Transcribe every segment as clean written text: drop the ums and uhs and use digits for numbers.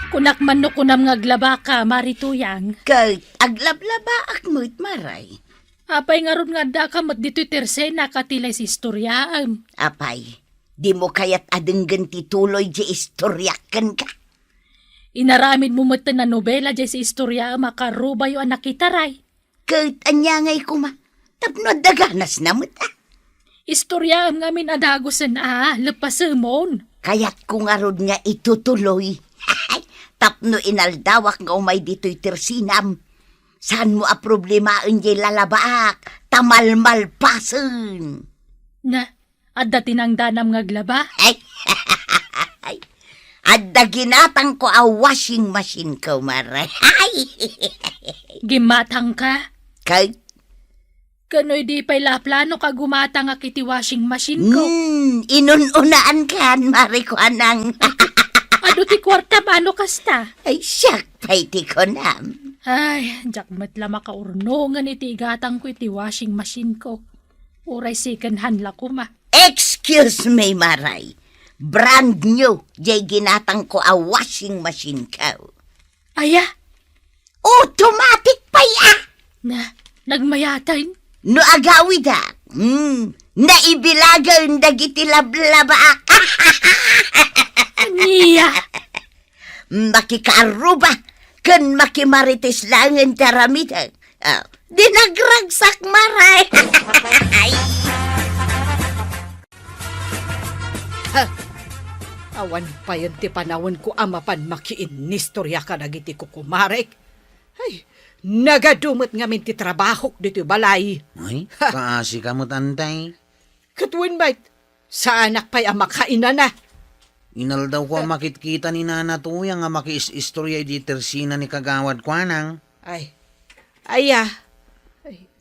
Kunak manok kunam ngaglaba ka, marituyang. Kay aglablaba akmo't maray. Apay nga ron nga da ka mat dito'y tersena katilay si istoryaan. Apay, di mo kayat adenggan tituloy di istoryakan ka. Inaramid mo mata na nobela di si istorya makaruba yung anak kitaray. Kahit anyangay ko ma, tapno daganas na mo ta. Istorya nga min adagosan lepasemon. Kayat ko nga ron nga itutuloy. Tapno inaldawak nga umay dito'y tersinam. Saan mo a problemaen di lalabaak? Tamalmal pasen. Na, adda tinangdanam ngaglaba. Ay, adda ginatang ko a washing machine ko, maray. Gimatang ka. Kay, Kano'y di pa'y laplano ka gumatang nga kiti washing machine ko. inununaan kan, maray ko anang. Ano ti kwarta paano kasta? Ay, siyak, paiti ko nam. Ay, jakmat la makaurnongan iti igatang ko iti washing machine ko. Uray second hand la ko ma. Excuse me, maray. Brand new, jay ginatang ko a washing machine ko. Aya, Automatic pa ya! na, nagmayatan. No agawi da. Naibilagan dagiti lablaba. Niya, Makikaruba. Kan makimarites lang ang taramitan. Dinagragsak maray. Awan pa yan ti panawon ko amapan makiin nistorya ka nagiti kukumarek. Ay, nagadumot ngamin ti trabahok dito balay. Ay, kaasi ka mo tantay. Katuwin bait, sa anak pa'y amakaina na. Inal daw ko ang makitkita ni Nana Tuya nga makiis-istorya di tersina ni Kagawad Kwanang. Ay,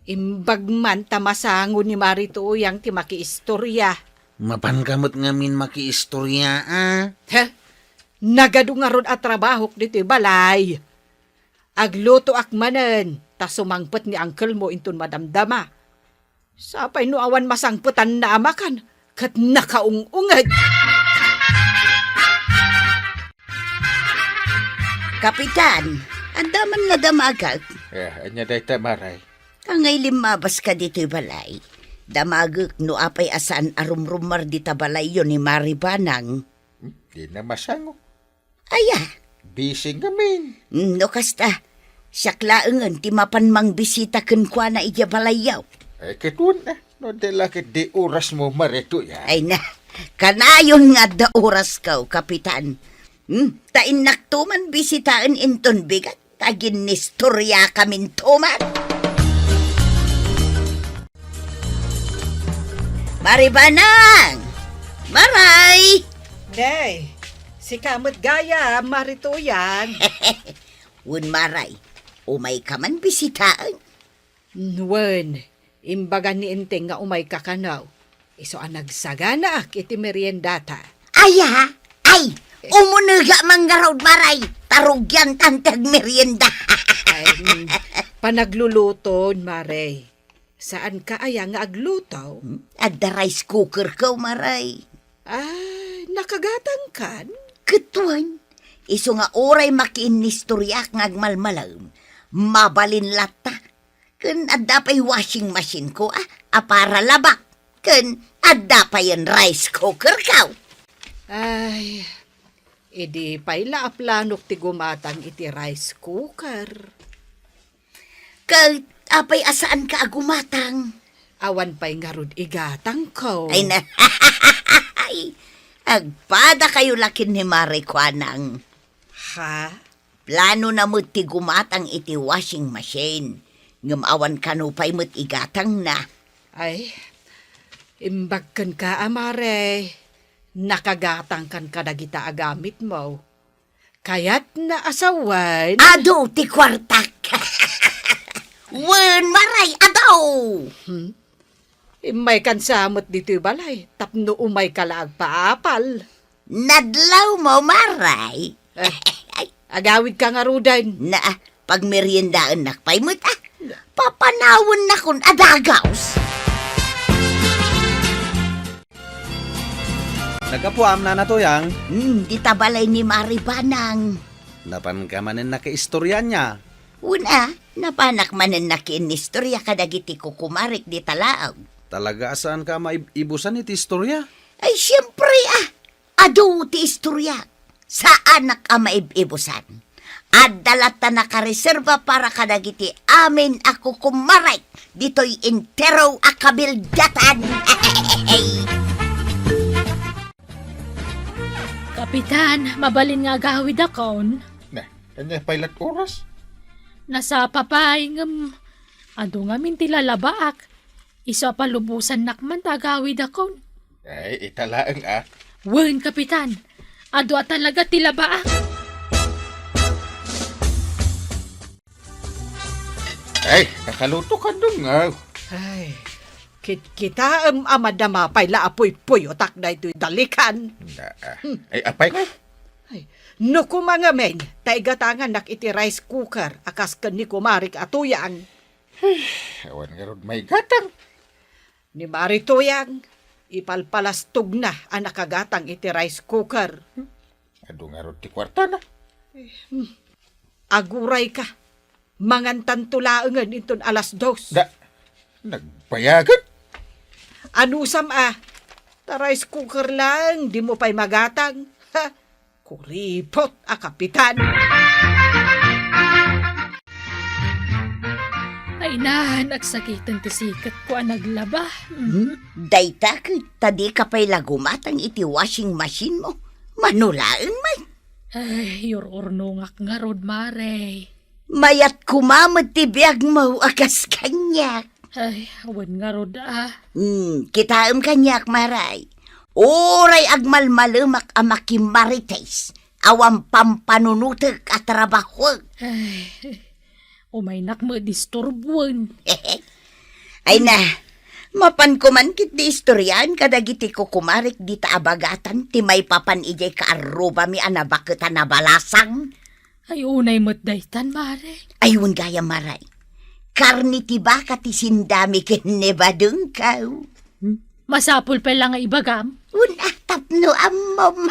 imbag man tamasango ni Marito yang ti makiistorya. Mapankamot ngamin makiistorya Ha? Nagadu nga ron at trabahok dito balay. Agluto akmanen, ta sumangpet ni uncle mo intun madamdama. Sapay no awan masangputan na amakan, kat nakaungungad. Kapitan, andaman na damagat. Anya day tamaray. Angay limabas ka dito balay. Damagak no apay asan arumrumar di tabalay yun ni Maribanang. Di na masango. Aya, Busy gamin. no kasta. Siyaklaangan ti mapanmang bisita ken kwa na iya balayaw. Ay kitun na. No de lakit di oras mo marito ya. Ay na, kanayon nga da oras kaw, kapitan. Tain naktuman bisitaan inton bigat. Tagin nistorya kamin tuman. Maribanang! Maray! Nay, si kamot gaya, Marito yan. Wun maray, umay ka man bisitaan. Nuwan, imbaga ni Inteng nga umay kakanaw. Iso ang nagsagana iti meriendata. Aya, ay, umunuga manggaraw maray. Tarugyan tantag merienda. Ay, panagluluton, Maray. Saan ka aya nga agluto? At the rice cooker ko, maray. Ay, nakagatang kan? Ketuan, iso nga oray makiinistoryak nga agmalmalam. Mabalin lata. Ken adda pa'y washing machine ko, para labak. Ken adda pa yan rice cooker ka. Ay, edi pa'y laaplanok ti gumatang iti rice cooker. Ken apay asaan ka agumatang. Awan pa'y ngarud igatang ko. Ay na, ay, agpada kayo lakin ni Mari Kwanang. Ha? Plano na mo't ti gumatang iti washing machine. Ngamawan kanupay mo't igatang na. Ay, imbagkan ka, amare. Nakagatang kan kadagita agamit mo. Kaya't naasawan. Ado ti kwartak. Wen maray, adaw! May kansamot dito balay. Tapno umay kalaag paapal. Nadlaw mo, maray. Agawid ka nga rudan. Na, pag meriendaan nakpay mo't papanawon na kun adagaws. Nagkapuam na natuyang. Di tabalay ni Maribanang. Napan ka manen nakaistorya niya. Una, napanak manen na kinistorya kadagiti ko kumarik di talaog. Talaga saan ka maibusan iti istorya? Ay, siyempre ado ti istorya. Sa anak ka maibibusan. At dalata nakareserba para kadagiti amin ako kumarik. Dito'y intero akabildatan. Kapitan, mabalin nga gawid akon. Na, kanya pailat oras. Nasa papay ado nga min tilalabaak. Isa palubusan nakman tagawid akon. Ay, italaang Wen, kapitan. Ado talaga tilabaak. Ay, nakaluto ka dong Ay, kita amadama pay laapoy-poy otak na ito'y dalikan. Ay, apay nga. Ay, no kumangamen, taigatangan nak iti rice cooker, akas kan ni kumarik atuyang. Awan nga ron may gatang. Ni Mari Tuyang, ipalpalastog na ang nakagatang iti rice cooker. Ado nga ron ti kwarta na. Aguray ka, mangantan tulaangan inton alas 2. Da, nagpayagan. Anusam ta rice cooker lang, di mo pa'y magatang. Ha, kuripot kapitan. Ay na, nagsakitan ti sikat ko ang naglaba. Dayta tadi ka pa'y lagumatang iti washing machine mo. Manulaan man. Ay, ururnungak nga rod, mare. Mayat kumamad ti biyag mo akas kanyak. Ay, awan nga rod Kitaam kanyak maray. Oray agmalmalumak amakimarites. Awang pampanunutek at trabaho. Ay, umay mo disturbuan. Ay na, mapan ko man kit di istoryan kadagiti ko kumarik di taabagatan ti may papan ijay kaaruba mi anabakita na balasang. Ay, unay mo't daytan, mare. Ayun gaya maray. Karni ti baka ti sindami kinebadong kao. Masapul pa lang nga ibagam. Una tapno amom.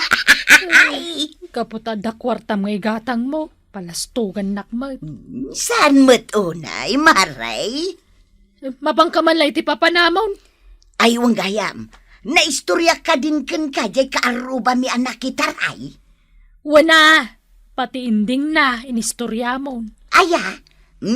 Kaputada kwartam nga igatang mo. Palastugan nakmat. Saan mo't unay, maray? Mabangkaman lang iti papanamon. Ayun gayam. Naistorya ka din kan kajay kaaruba mi anak kitaray. Wana, pati inding na inistorya mo. Aya,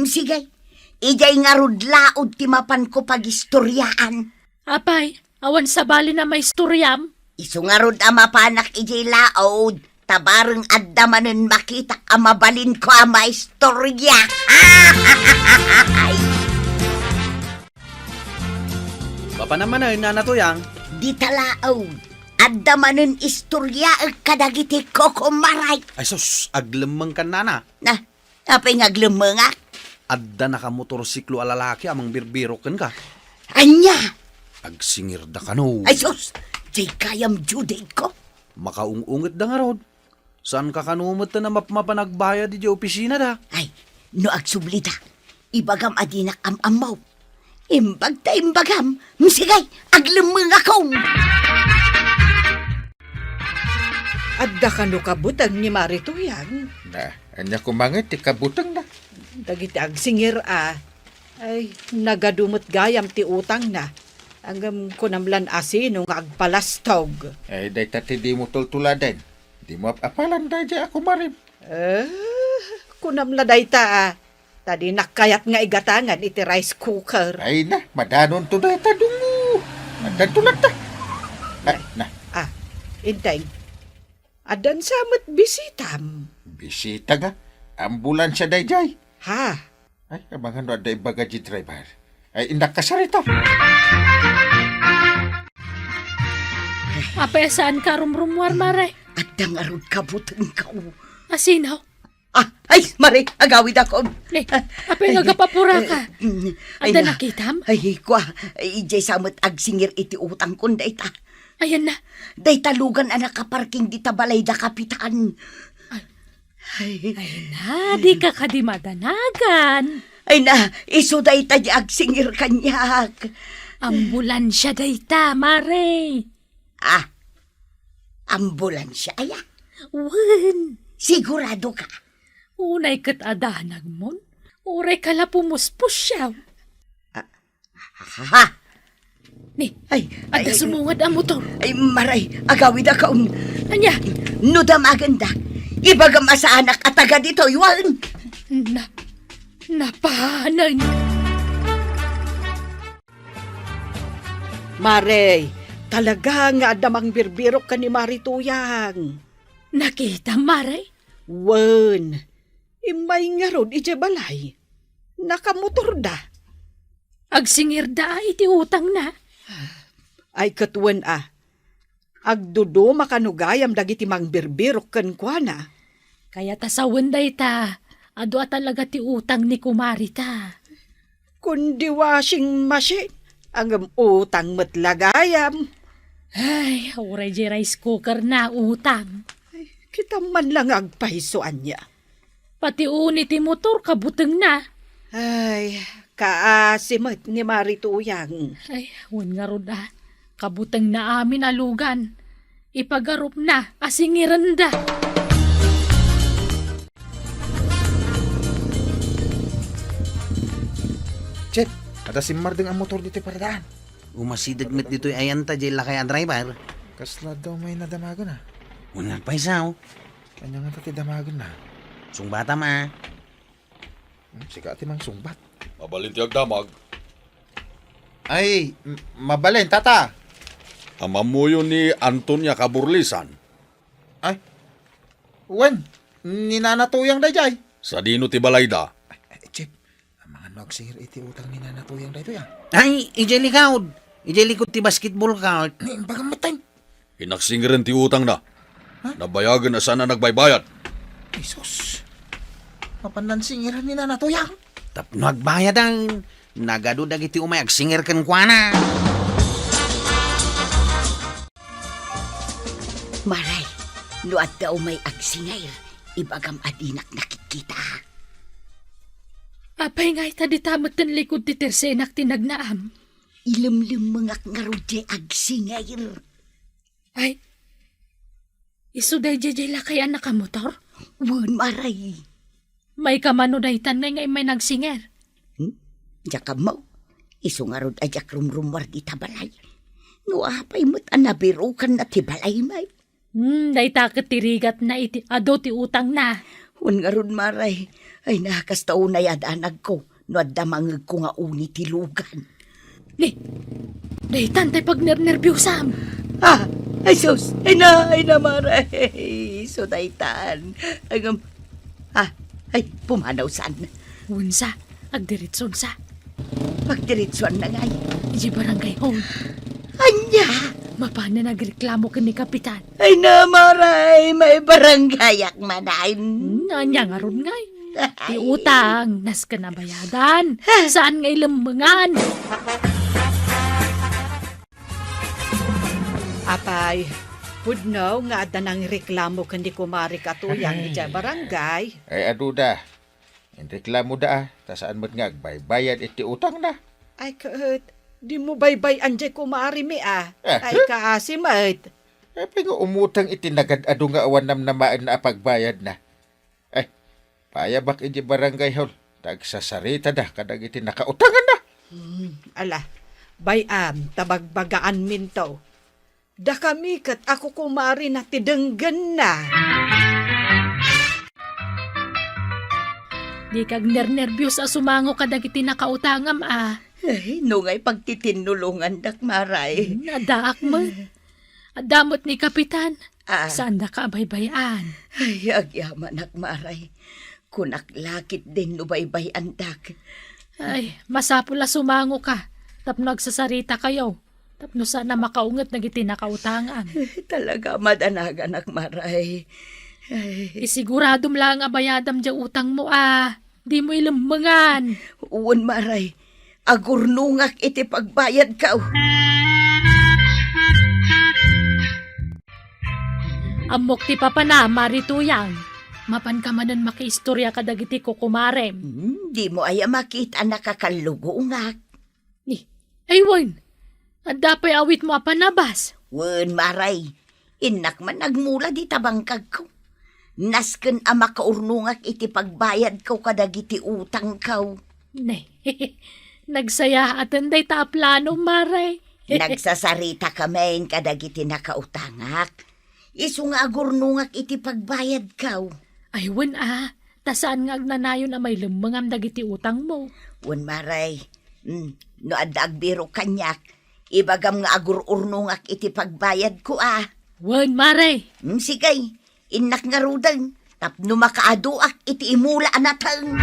sige. Ijay nga rudlaod ti mapan ko pagistoryaan. Apay, awan sa bali na may istoryam. Isu nga rod ama panak ijay laod. Tabareng addamanen makita amabalin ko ama istorya. Papa naman ay nanatuyang. Di talaod. Addamanen istorya kadagiti ko kumaray. Ay sus, aglemeng kan nana. Na, apay nga glumengak. Adda nakamotorsiklo alalaki amang birbiroken ka. Anya, Agsingir da ka no. ay sus, jay kayam juday ko. Makaungungit da nga rod. Saan ka kanumot na mapanagbayad di opisina da? Ay, no agsublita. Ibagam adinak amaw. Imbag ta imbagam. Sigay, aglumeng ako. Adda ka no kabutang ni Mari Tuyang. Na, anya kumangit, ikabutang na. Dagiti agsingir ay nagadumot gayam ti utang na. Hanggang kunamlan asino nga agpalastog. Ay, day tati di mo tultuladan. Di mo apalan da dya ako marim. Kunamla dayta tadi nakayat nga igatangan iti rice cooker. Ay na, madanon to da tadungo. Madan tulat ta. Ay, na, Intay. Adan samot bisitam. bisita nga. Ambulansya day jay. Ha? Ay, abangan no ada bagaji driver. Ay, indak kasarita. Apay saan ka rumrumwar, mare? At dangarod kabutang ka. Asinaw. Ay, Mari, agawid ako. Ne, apay nga gapapura ka. Ada nakitam? Ay, kwa. Ijay samot agsingir iti utang kun dayta. Ayan na. Dayta lugan anak kaparking di tabalay da kapitan. Ay, Na, di ka kadimadanagan. ay na, iso dayta di agsingir kanyak. Ambulansya dayta, mare. Ambulansya, aya. Wen. Sigurado ka. Unay kat adanag mon. Uray kala pumuspus siya. Ha? Ni, Ay, ada sumungad ang motor. ay, maray, agawid akaon. Anya, No da maganda. Ibagam asa anak at taga dito, iwan. napahanan. Maray, talaga nga adamang birbirok ka ni Marituyang. Nakita, Maray? Wen, imay nga rod ije balay. Nakamotor da. Agsingir da iti utang na. Ay katuan Agdudo makanugayam dagiti mang birbirok ken kuana. Kaya tasawan day ta. Ado talaga ti utang ni kumari ta. Kundi washing machine. Ang utang matlagayam. Ay, uray di rice cooker na utang. Kita man lang agpahisuan niya. Pati uni ti motor kabuteng na. Ay, kaasimat ni Marituyang. Ay, wan nga rod kabuteng na amin alugan. Ipagarup na, asingiran da. Chet, ada si Mardeng ang motor dito para daan. Umasidagmit dito'y ayanta jay lakay ang driver. Kasla daw may nadamagan na. Unang paisaw. Kanya nga tati damagan na. Sungbata ma. Siga ati mang sumbat. Mabalinti ang damag. Ay, mabalin, tata. Amamuyo ni Antonia Kaburlisan. Ay, wen, ninanatuyang da jay. Sa dino ti Balayda. Ay, Chip, ang mga nagsingir iti utang ninanatuyang da ito yan. Ay, ije likod. Ije likod ti basketball court. Bagang matay. Inaksingiran ti utang na. Nabayagan na sana nagbaybayad. Jesus. Mapandan singiran ninanatuyang. Tapno agbayad ang nagado dagiti umay agsingir ken kuana. Maray, no at daw may agsingayr, ibagam adinak nakikita. Apay nga itadi tamat ng likod ti tersenak tinagnaam. Ilimlim mga nga rudye agsingayr. Ay, isuday jay lakay anak ka motor? Wen, maray. May kamano daytan ngay may nagsinger. Jaka mo, iso nga rod ajak rumrumwar di tabalay. No apay mo't anabirukan na ti balay may. Dayta katirigat na iti ado ti utang na. Wen nga rod, maray. Ay nakastaw na yadanag ko. No adamangag ko nga uni ti lugan. Ni, daytan tay pag nervyosam. Ay sus, ay na maray. So daytan. Ay, pumanaw san. Unsa, agdiritson sa. Pagdiritsuan na ngay. Iji barangay home. Anya! Mapana nagreklamo ka ni Kapitan. Ay na maray, may baranggayak manain. Anya nga ron ngay. Ti utang, nas ka na bayadan. Saan ngay lembengan? Apay, pudno nga ada nang reklamo kandi kumari katuyang ija barangay. Ay, aduda. Hindi reklamo da. Tasaan mo't nga agbaybayad iti utang na. Ay kaet, di mo baybay anjay kumari mi Ay kaasimat. Ay, pingo umutang iti nagad-ado nga awan namaan na apagbayad na. Ay, payabak iti barangay hol. Tagsasarita da, kadag iti nakautangan na. Ala, bayam, tabagbagaan minto. Da kami kat ako kumari na tidenggan na. Di kag nervyos sumango ka dagiti nakautangam Ay, no ngay pagtitinulungan dak maray. Nadaak mo. Adamot ni Kapitan. Ah. Saan na ka baybayan? Ay, agyaman ak maray. Kunak lakit din nubaybay andak. Ay, masapula sumango ka. Tapno nagsasarita kayo. Tapno sana makaungat na giti nakautangan. Talaga madanagan ak maray. Ay, Isiguradom lang abayadam dya utang mo Di mo ilambangan. uwan maray. Agurnungak iti pagbayad ka. Amok ti papa na, marituyang. Mapan ka manan makiistorya ka dagiti kukumarem. Di mo ay makita nakakalugungak. Ni, aywan. At dapay awit mo apanabas. Wen maray. Inak man nagmula di tabangkag ko. Nasken a makaurnungak iti pagbayad kaw kadagiti utang kaw. Ne, nagsaya atan day ta plano, Maray. Nagsasarita kamain kadagiti nakautangak. Isu nga agurnungak iti pagbayad kaw. Ay, wen tasaan nga agnanayon na may lumangam dagiti utang mo. Wan maray, no adda agbiro kanyak, ibagam nga agururnungak iti pagbayad ko Wen, Maray. Sigay, inak nga rudang, tapno makaaduak iti imula anatang.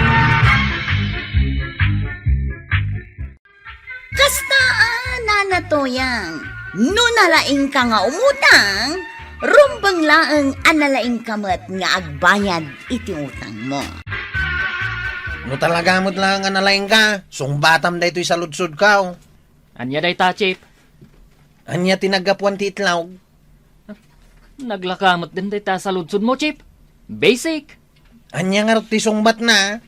Kastaan, nanatoyang, no nalaing ka nga umutang, rumbang laeng analaing kamat nga agbayad iti utang mo. No talaga mo't lang nga nalaing ka, sungbatam da ito'y saludsod ka. Anya day ta, Chip. Anya tinagapuan ti itlawg. Naglakamot din day ta sa ludsod mo, Chip. Basic. Anya nga ti sungbat na.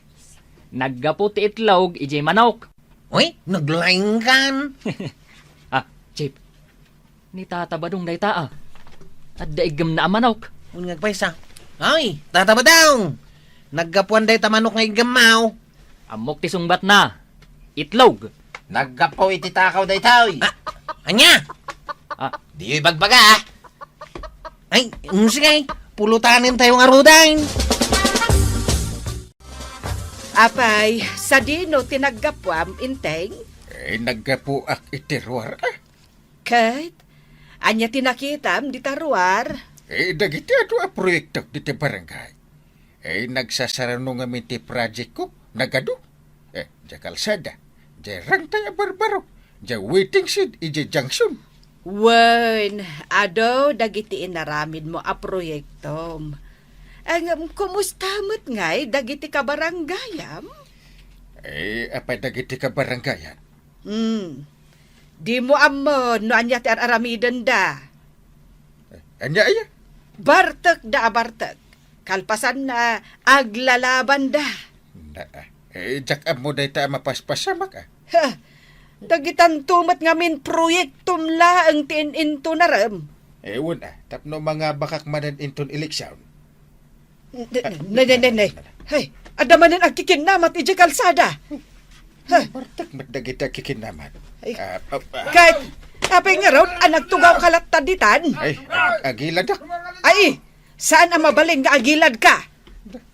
Naggapo ti itlog, ijay manok. Uy, naglaing kan. Chip. Ni tatabadong day ta, At daigam na manok. Unyag paisa. Ay, tataba daw. Naggapuan day tamanok ngay gamaw. Amok ti sungbat na. Itlog. Naggapaw iti takaw day taoy. Anya? Di yo'y bagbaga Ay, sige. Pulutanin tayong arudain. Apay, sa dino tinaggapwam, inteng? Naggapuak iti ruwar. Kahit, anya tinakitam di taruar. Dagiti ato a proyekto diti barangay. Nagsasarano nga ti project ko, nagado. Diya kalsada, diya rangtay a barbaro, diya waiting shed, ija junction. Wen, ado dagiti inaramid mo a proyektom. Ang kumusta mo't ngay dagiti kabaranggayam? Apay dagiti ka barangayan. Di mo amon no anya ti aramidan da. Anya aya? Bartek da bartek. Kalpasan na aglalaban da. Jak mo day ta mapaspasamak Dagitan tumat ngamin proyektom laeng tiininto na ram. Ewan tapno mga bakak manan inton eleksyon. Nay. Hey, adamanin ang kikinamat iji kalsada. Bartak magdagita kikinaman. Kahit, apay nga raw, nagtugaw kalat taditan. Agiladak. Ay, saan ang mabaling nga agilad ka?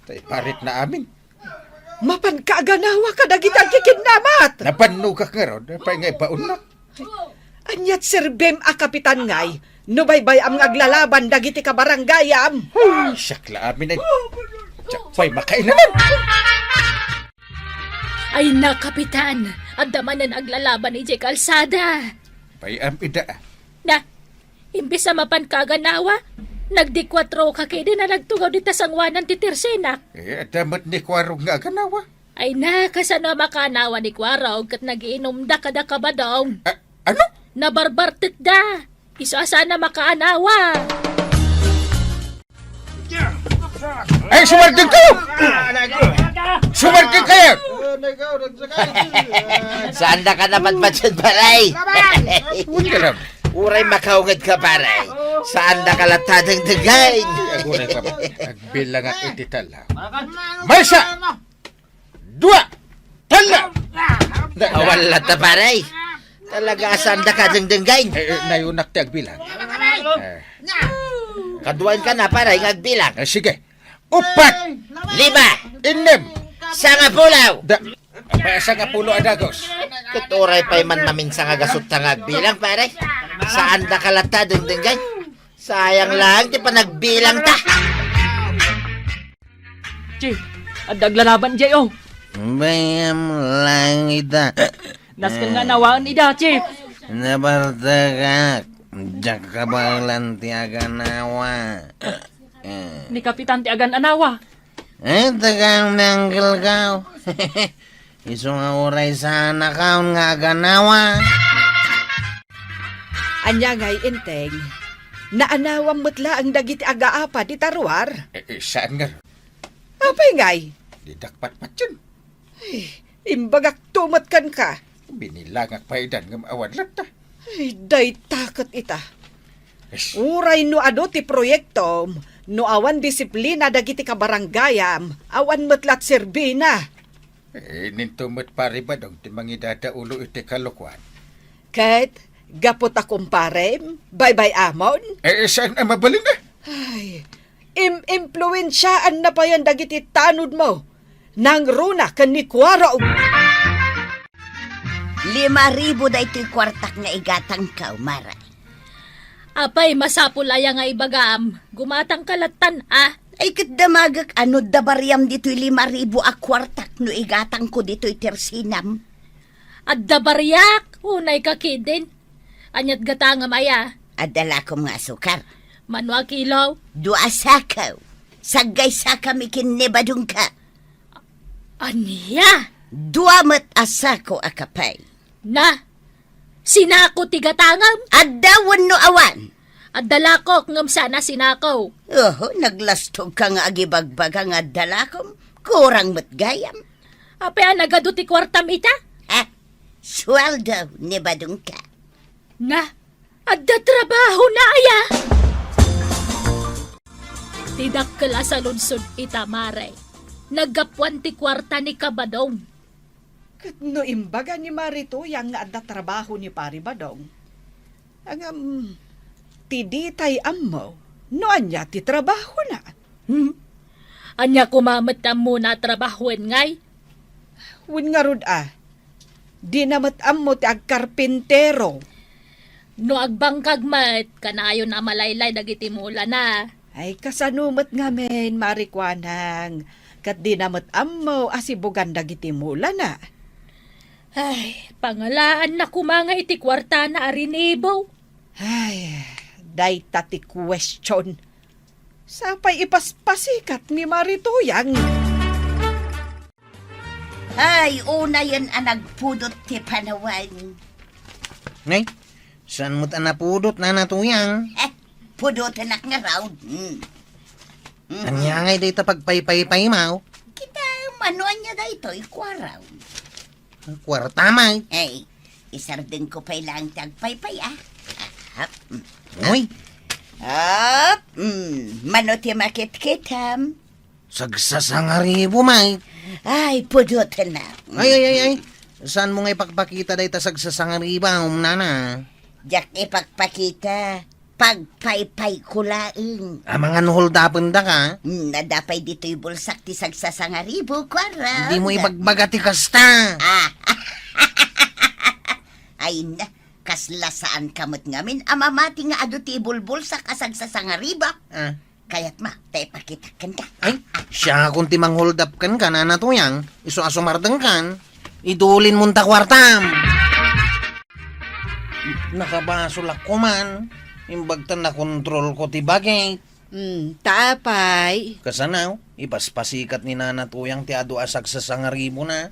Tay parit na amin. Mapan ka aganawa ka dagitan kikinamat. Napanno ka nga ron, pay nga ibaon na. Anyat sirbem a kapitan ngay, no baybay am aglalaban dagiti ka baranggayam. Siyakla amin ay. Pay makainanan. Ay na, Kapitan. Adamanan aglalaban ni Jay Kalsada. Pay am ida. Na, imbis na mapan kaganawa, nagdikwatro ka kayo din na nagtugaw dita sangwanan ti Tersenak. Damat ni Kwarong nga ganawa. Ay na, kasano makanawa ni Kwaraw kat nagiinom da kada ka ba daw? Ano? Nabarbartit da. Iso asana makaanawa. Ay, sumartin kayo! Sumartin kayo! Saan na ka naman matyan, paray? Huwag ka lang. Uray makaungad ka, paray. Saan na ka latadang dagay? Agunay pa ba? Nagbilang ang ititala. Maysa! Dua! Tala! Awal lata, paray. Talaga saan na ka dagay? Nayunak ti agbilang. Kaduan ka na, paray, ngagbilang. Sige. Upat! 5, Inem! 10 pulaw. Sa nga pulo adagos. Kuturay pa'y man namin sa ngagasot sa ngagbilang, paray. Saan na ka latadang dagay? Sayang lang, di pa nagbilang ta. Chip. At daglalaban, Jay, Bayam lang ita. Naskan nga nawaan ida, Chip. Nabartagak. Diyak ka balang tiaga nawa. Ni Kapitan ti agan anawa. Tagang nanggil ka. Iso nga uray sana kaon nga aganawa. Anya ngay inteng, naanawang mutla ang dagiti agaapa di taruar. Saan nga? Apay ngay, Didakpat-pat yun. imbagak tumat kan ka. Binilangak pa idan ng awan lata. Ay, day takot ita. Uray no ado ti proyektom, No awan disiplina dagiti ka barangayam, awan metlat serbina. Nintumot pare ba dong ti mangidada ulo iti kalukwan? Ket, gapot akong parem, bye-bye amon. Saan ang mabalin na? Ay, impluensyaan na pa yan dagiti tanod mo. Nang runa kan ni Kuwara 5,000 da ito'y kwartak nga igatang ka, Mara. Apay, masapul aya nga ibagam. Gumatang kalatan, ah. Ay kadamagak ano da bariyam dito'y 5,000 a kwartak no igatang ko dito'y tersinam. At dabaryak, unay kakidin. Anyat gatanga maya. Adala ko mga sukar. Manwa kilaw. 2 sakaw. Sagay saka mikin nebadong ka. Aniya? 2 asako akapay. Na, sinako tigatangam. Adawan no awan. At dalako ngam sana sinakaw. Oho, naglastog ka nga agibagbag nga dalakom. Kurang matgayam. Apay, nagaduti kwartam ita? Ha? Sweldo nebadong ka. Na, adda trabaho na aya. Tidak kala sa lunsod ita, Mare. Naggapuan ti kwarta ni Kabadong. Ket no imbaga ni Marito yang nga adda trabaho ni Pari Badong. Ang tiditay ammo, no anya ti trabaho na. Anya kumamatang muna trabahoen ngay. Win nga rod di namat ammo ti agkarpintero. No agbangkag mat, kanayo na malaylay dagiti mula na. Ay kasanumat nga men, Marikwanang. Kat di namat ammo asibugan dagiti mula na. Ay, pangalaan na kumanga iti kwarta na arinibaw. Ay, day tati question. Sapay ipaspasikat ni Marituyang. Ay, una yan ang nagpudot ti panawan. Nay, saan mo't anapudot na natuyang? Pudotan ak nga raw. Anyangay day ta pagpaypaypay mau. Kita, manuan niya da ito, ikwaraw. Kwarta may. Ay, isardeng ko pa ilang tagpaypay, Hap. Uy, Hap. Mano ti makit-kitam. sagsasangaribo may. Ay, pudotan na. Ay. Saan mo nga ipagpakita day ta sagsasangariba, nana? Jak ipagpakita. Pagpaypay ko laing. Mga nuholdapan da ka. Nadapay dito'y bulsak ti sagsasangaribo, kwaraw. Hindi mo ibagbaga ti kasta. Ay na, kaslasaan kamot ngamin, amamati nga ado ti bulbulsak asag sa sangariba. Kaya't ma, tayo pakitakan ka. Ay, siya kung timang hold up kan ka na natuyang, iso asumardang kan, idulin mong takwartam. Nakabasulak ko man, imbagtan na kontrol ko ti bagay. Tapay. Kasanaw, ipaspasikat ni nanatuyang ti ado asag sa sangaribo na.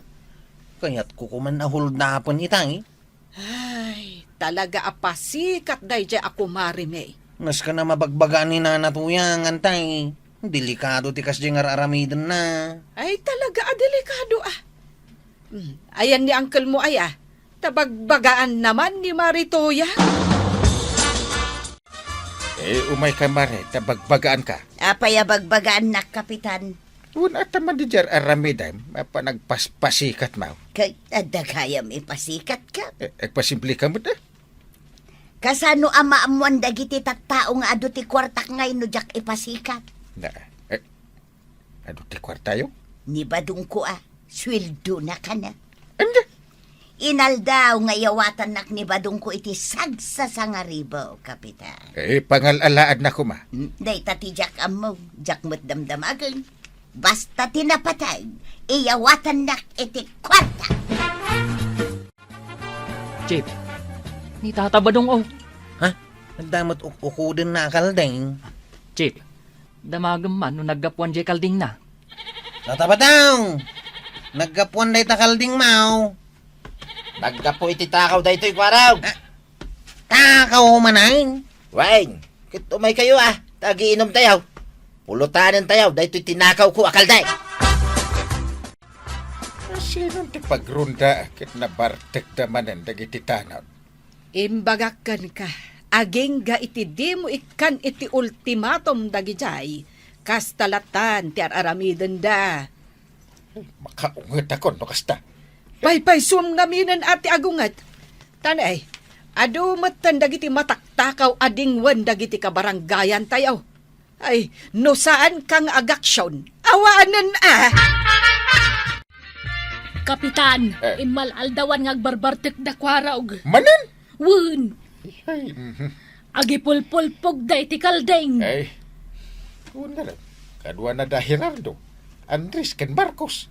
Kaya't kukuman na hold upon itang. Ay, talaga apasikat day jay ako marime. Nas ka na mabagbagaan ni nanatuyang antay. Delikado ti kas jeng aramiden na. Ay, talaga delikado Ayan ni uncle mo tabagbagaan naman ni Maritoya. Umay ka, Mare, tabagbagaan ka. Apay abagbagaan na, Kapitan. Una taman di jar aramidam, mapanagpaspasikat mo. Kay adagayam ipasikat ka. Agpasimple ka mo na. Kasano ama amuan dagiti tattao nga ado ti kwartak ngay no jak ipasikat. Na, ano ti kwarta yun? Ni badung ko sweldo na ka na. Anda? Inaldaw nga yawatan nak ni badung ko iti sagsasangaribo, Kapitan. Pangalalaan na ko ma. Day tati jak amo, jak mo't damdamagan. Basta tinapatay, iyawatan nak iti kwarta. Chip, ni Tata Badong Nagdamot ukudin na akaldeng. Chip, damagam man no naggapuan jay kalding na. Tatabataw! Naggapuan day takalding mau. Naggapo iti takaw da ito'y kwaraw. Takaw manain. Wayne, kit umay kayo tagiinom tayaw. Pulutanan tayaw, da ito'y tinakaw ko akalday. Sino ti pagrunda kit nabartek naman ang dagiti tanaw? Imbagakan ka, aging ga iti di mo ikan iti ultimatum dagijay, kas talatan ti aramiden da. Makaungot ako, no kasta. Paypay sum ngaminan ati agungat. Tanay, adu matan dagiti mataktakaw adingwan dagiti kabaranggayan tayo. Ay, no saan kang agaksyon? Awaanan Kapitan, imalaldawan nga agbarbartek da kwarog. Manan! Wun, Ay, agipulpulpog da iti kaldeng. ay. Una lang. Kadwa na da Gerardo. Andres ken Marcos.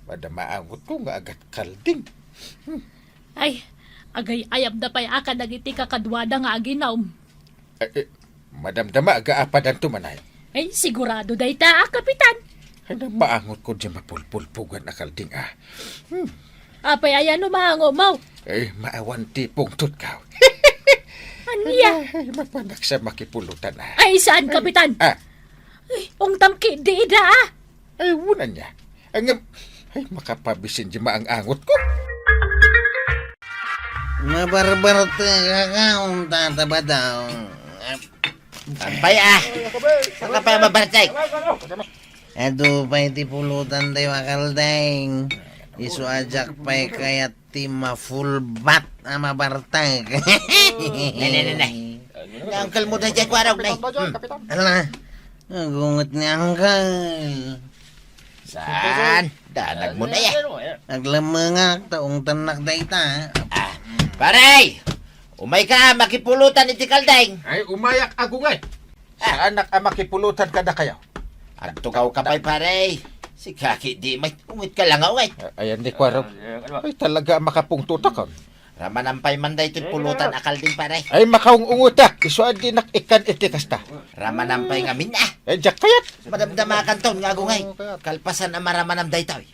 Pada maangot ko nga agat kalding. Ay, agay ayab da pay aka dagiti kakadwada nga aginaw. Madamdama aga-apadan tumanay. Ay, sigurado day ta, kapitan. Ay na maangot ko dyan mapulpulpugan na kalding Apay ayan umango mo. Ay, maawan tipong tutkaw. Anya? Ay, mapanak sa makipulutan Ay, saan, kapitan? Ay, ungtam kidi da. Ay, una niya. Ay, makapabisin dyan maang-angot ko. Mabarbarte kakaon tatabadaw. Ampay Saan ka pa mabartay? Ado pa'y ti pulutan tayo akaldeng. Isu ajak pa'y kaya ti ma-full bat mabartay. Nay. Uncle mo na dyan, kwarog, nay. Ala, nagungot ni Uncle. Saan? Danag mo na yan. Naglamangak taong tanak dayta. Paray! Umay ka, makipulutan iti kaldeng. Ay, umayak agungay. Sa anak ang makipulutan ka na kayo. At tukaw ka pa'y paray. Si Kaki di may ungit ka lang away. Ayan di kwarog. Ay, talaga makapungtutak ka. Ramanampay man da ito'y pulutan akalding paray. Ay, makaungunguta. Isuan di nakikan iti kasta. Ramanampay nga min Ay, jak kayat. Madamdamakan taon nga gungay. Kalpasan ang maramanam da ito'y.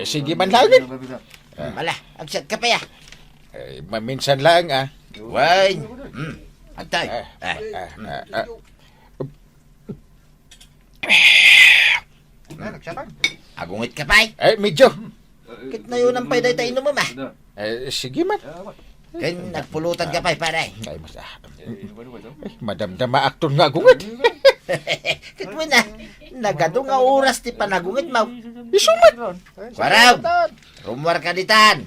Sige man langin. Mala, agsat ka pa ya. Ay, maminsan lang Wine. Antay. Agungit ka pa'y. Ay, medyo. Kit na yun ang pa'y da ito'y inom mo ma. Sige man. Kaya nagpulutan ka pa'y paray. Ay, mas madamdama akton nga agungit. Kit mo na. Nagado nga oras ti panagungit mo. Isuman. Kwaraw. Rumwar ka ditan.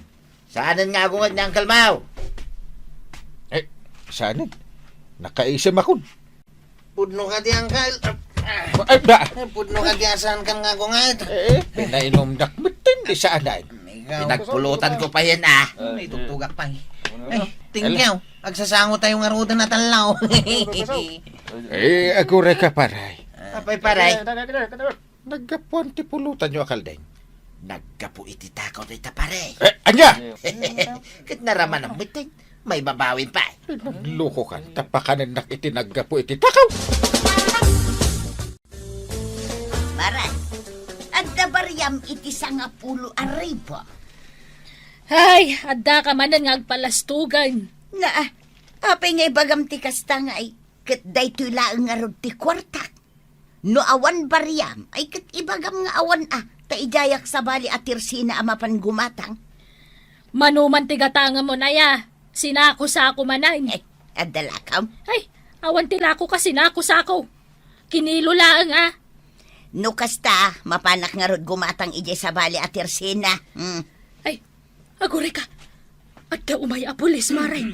Saanan nga agungit ni Uncle Mau? Saan? Nakaisip ako. Pudno ka di Uncle. Ay, da. Pudno ka di asan kan nga gungat. Pinainom dakmitin di saan na. Pinagpulutan ko pa yan May tugtugak pa. Ay, tingyaw. Agsasango tayo nga ruda na talaw. Ako reka paray. Apay paray. Nagkapuan ti pulutan nyo akaldeng. Nagkapu iti takaw tayo paray. Anya! Kit naraman ang miting. May babawin pa. Nagloko ka. Tapakanan nak iti nagkapu iti takaw. Maray, adda bariyam iti 10,000 Ay, adda ka manan nga agpalastugan. Na, apay nga ibagam ti kasta nga ay, kat daytoy laang nga rod ti kwarta. No awan bariyam, ay kat ibagam nga awan taijayak sa bali atirsina amapan gumatang. Manuman tigatanga mo na ya. Sinako sa ako manan. Adala kam. Ay, awan tilako ka sinako sa ako. Kinilo laang No kasta, mapanak nga rod gumatang ije sa bali atirsina. Ay, agure ka. Adda umaya pulis, maray.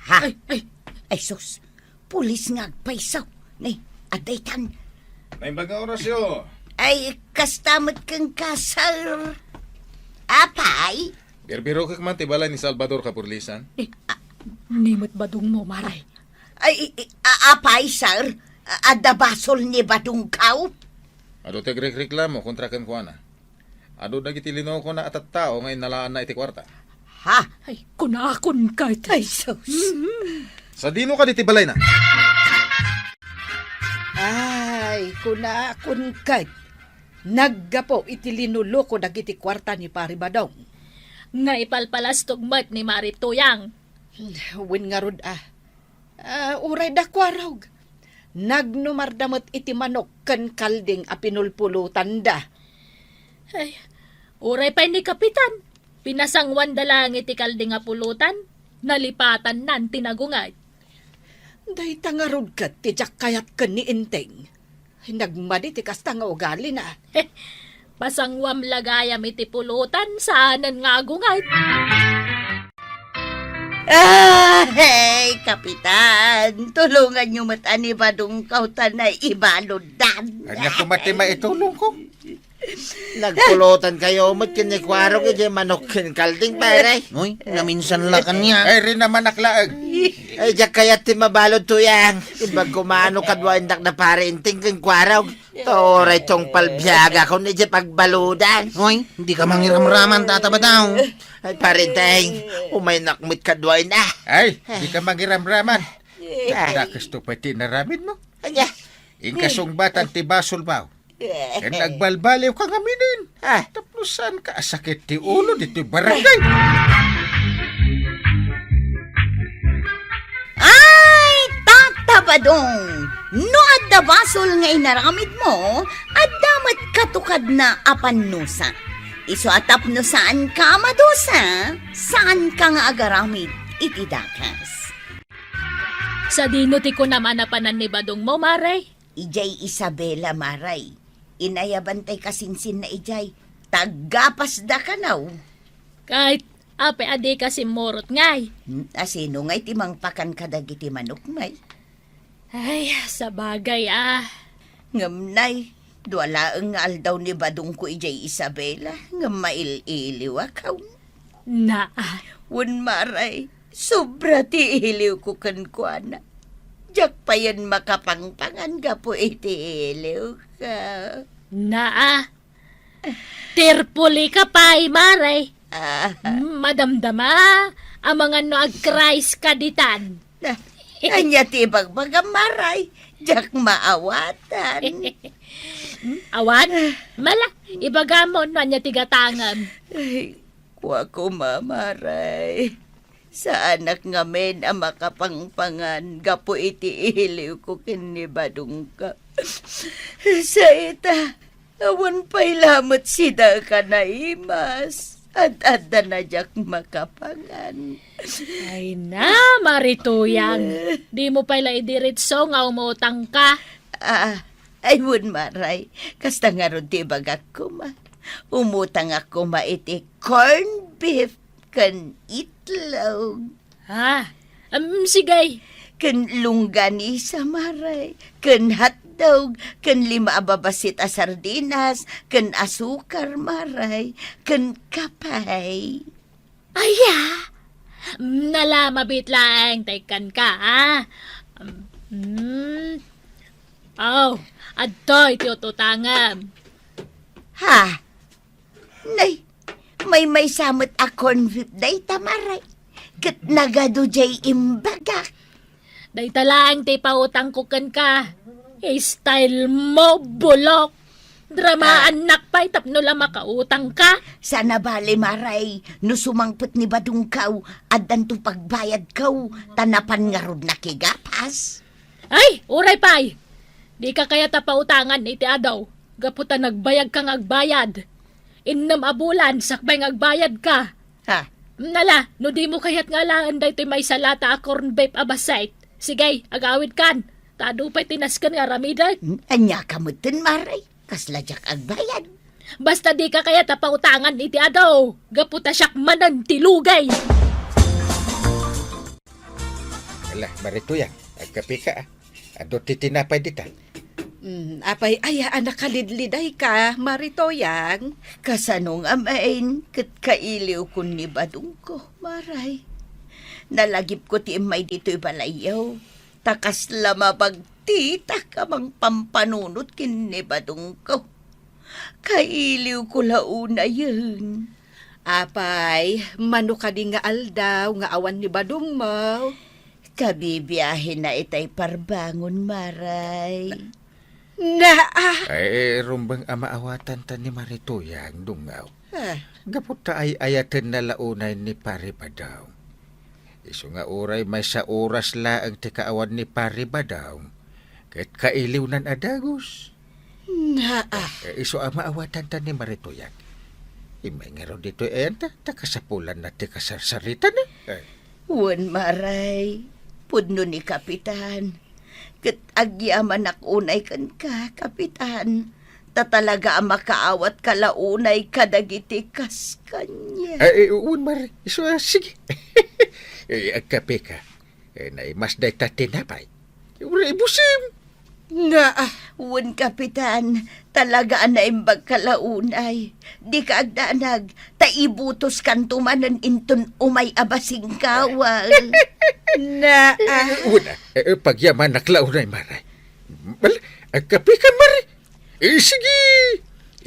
Ha? Ay, sus, pulis nga agpaisaw. Nay, adaytan. May baga orasyo. Ay, kastamot kang kasal. Apay? Birbiro ka man tibala ni Salvador Kapurlisan. Nimot badung mo, maray. Ay, apay, sir. Adda basol ni badung kaw? Ado reklamo kontra kan kuana. Ado dagitilino ko na atat tao ngayon nalaan na iti kwarta. Ha? Ay, kunakon ka. Ay, sus. Sa dino ka ditibalay na. Ay, kunakon kat. Naggapo iti linuloko dagiti kwarta ni Pari Badong. Nga ipalpalas tugmat ni Marituyang. Win nga rod uray da kwarog. Nagnumardamot iti manok kan kalding a pinulpulutan da. Ay, uray pa ni Kapitan. Pinasangwan da lang iti kalding a pulutan. Nalipatan nan tinagungay. Day tangarod ka, tijak kayat ka ni Inteng. Nagmadi ti kasta nga ugali na. Pasangwam lagayam iti pulutan, saanan nga agungay. Hey, Kapitan! Tulungan niyo mata ni Badong Kautan na ibaludan. Anya ko mati maitulong ko. Nagpulutan kayo mo't kinikwarog iti manok kalding pare. Uy, naminsan la kanya. Ay rin naman naklaag. Ay, diyak kaya ti mabalod to yan. Ibag kumano kadwa indak na pare inting kang kwarog. Toray tong palbiyaga ko ni di pagbaludan. Uy, hindi ka mangiramraman tataba daw. Ay, pare Inteng, umay nakmit kadwa na. Ay, di ka mangiramraman. Ay, Dakas to pati naramid mo. anya. Inkasong batan ti basol baw. Kaya nagbalbaliw ka ngaminin. Ah, Taplusan ka sakit ti ulo dito barangay. Ay, Tata Badong! No adda basol nga inaramid mo, addamat katukad na apanusa. Iso atap no saan ka madusa, saan ka nga agaramid iti dakas. Sa dino ti ko naman napanan ni Badong mo, Maray. Ijay Isabela Maray, inayabantay kasinsin na ijay, tagapas da ka naw. Kahit ape adi kasi morot ngay. Asino nga'y timang pakan kadagiti manok may. Ay, sa bagay Ngamnay, duwala ang aldaw ni Badong ko ijay Isabela, nga mail-iliw akaw. Na Wan Maray, sobra ti iliw ko kankwana. Diyak pa yan makapangpangan ka po iti iliw ka. Tirpuli ka pa, Maray. Ah, Madamdama, ang mga no ag-Christ kaditan. kanya ti bagbaga Maray, diyak maawatan. Awan, mala, ibaga mo no anya tigatangam. Ay, kuwa ko mamaray. Sa anak ngamen ang makapangpangan, gapo iti iliw ko kinibadong ka. Sa ita, awan pa'y lamot sida ka na imas. At adda na jak makapangan. Ay na, Marituyang. Di mo pala idiritso nga umutang ka. Ay wun maray, kasta nga ron ti bagak ko ma. Umutang ako maiti corn beef kan itlog. Sigay. Kan lungganisa maray, kan hotdog, kan 5 ababasit a sardinas, kan asukar maray, kan kapay. Aya, nalamabit lang, taykan ka, adto'y tiyotutangam. Ha? Nay, may samot a corn beef day tamaray. Kat nagado jay imbagak. Day talang tay pautang kukan ka. Style mo, bulok. Dramaan nakpay tapno lang makautang ka. Sana bali maray, no sumangpot ni Badong kaw, adan to pagbayad kaw, tanapan nga rod nakigapas. Ay, uray pay. Di ka kaya tapautangan iti adaw. Gaputa nagbayag kang agbayad. Innam abulan, sakbay ngagbayad ka. Ha? Nala, no di mo kayat nga laan day may salata a corn beef abasait. Sigay, agawid kan. Tado pa'y tinaskan nga ramiday. Anya kamutin maray, kasladyak agbayad. Basta di ka kaya tapautangan iti adaw. Gaputa siyak manan tilugay. Ala, Marituyang, agkapi ka Ado titinapay dita. Apay aya anak kalidliday ka, Maritoyang. Kasanong amain, kat kailiw ko ni Badong ko, maray. Nalagip ko ti may dito'y balayaw. Takas lamabag tita kamang pampanunot kin ni Badong ko. Kailiw ko launa yun. Apay, mano ka di nga aldaw, nga awan ni Badong mo. Kabibiyahin na itay parbangon, maray. Ay, rumbang amaawatan ta ni Marituyang dungaw. Ah, Gaputa ay ayaten na launay ni Pari Badaw. Iso nga oray may sa oras laang ti kaawan ni Pari Badaw. Kahit kailiw nan adagos. Iso amaawatan ta ni Marituyang. Imay nga raw dito ta kasapulan na ti kasarsaritan. Wan, maray. Pudno ni Kapitan. Kat agyaman ak unay kan ka, Kapitan. Ta talaga ang makaawat kalaunay kadagiti kas kanya. Un Mari. So, sige. Agkape ka. Naimas day ta tinapay. Ura, ibusim. Na, Wan, Kapitan, talaga na imbag kalaunay. Di ka agdanag, taibutos kan tumanan inton umay abasing kawal. na, Una, pagyaman naklaunay, Maray. Agkape ka, Mari. Sige.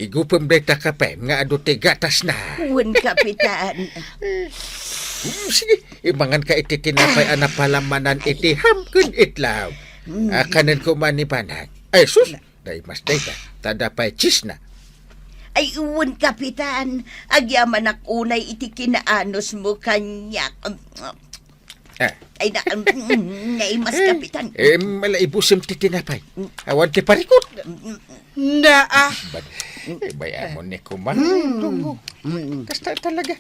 Igupam day ta kape, nga adote gatas na. Wan, Kapitan. Sige, imangan ka iti tinapay anapalamanan iti hamken itlaw. Kanan ko man ni Panag. Ay, sus! Day mas day ka. Tadapay cheese na. Ay, wan, Kapitan. Agyaman ak unay iti kinaanos mo kanya. Ay, naimas, Kapitan. Malaibusim ti tinapay. Awan ti parikot. na, Bayamon ni kuman. Kasta talaga.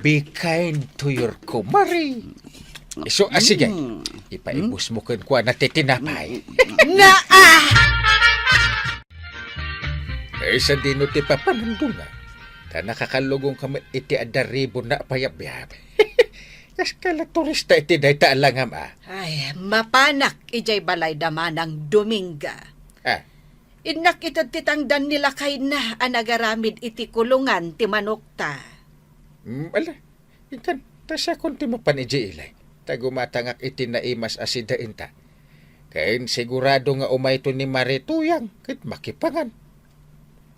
Be kind to your kumari. So, sige. Ipaibus mo kan kuha na titinapay. na, Sa dino ti papanandunga. Ta nakakalugong kami iti adaribo na payabiyab. Kas kala turista iti day ta alangam Ay, mapanak ijay balay damanang Dominga. Inak ito titangdan nila kay na anagaramid iti kulungan ti manokta. Ala, ikan, tasya kunti mo paniji ilay. Tagumatangak iti naimas asida inta. Kain sigurado nga umay to ni Marituyang, kit makipangan.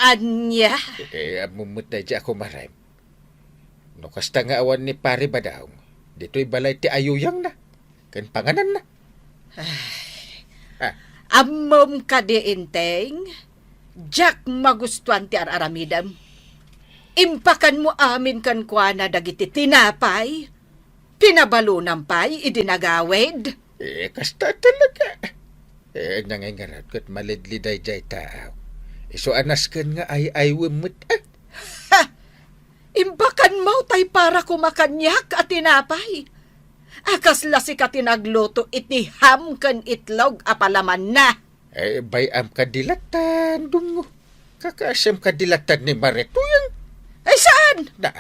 Anya? Amumut na di ako maray. No kasta nga awan ni pari badaong, dito'y balay ti ayuyang na. Kan panganan na. Amom ka di inteng, Jack magustuhan ti araramidam. Impakan mo amin kan kwa na dagiti tinapay. Pinabalunan pa'y idinagawid. Kasta talaga. Nangangarat ko't malidliday jay tao. So anas kan nga ay wimut. Imbakan mo tay para kumakanyak at tinapay. Akas lasi ka tinagluto iti ham kan itlog apalaman na. Bayam kadilatan, dungo. Kakasem kadilatan ni Marituyang. Ay saan? Na.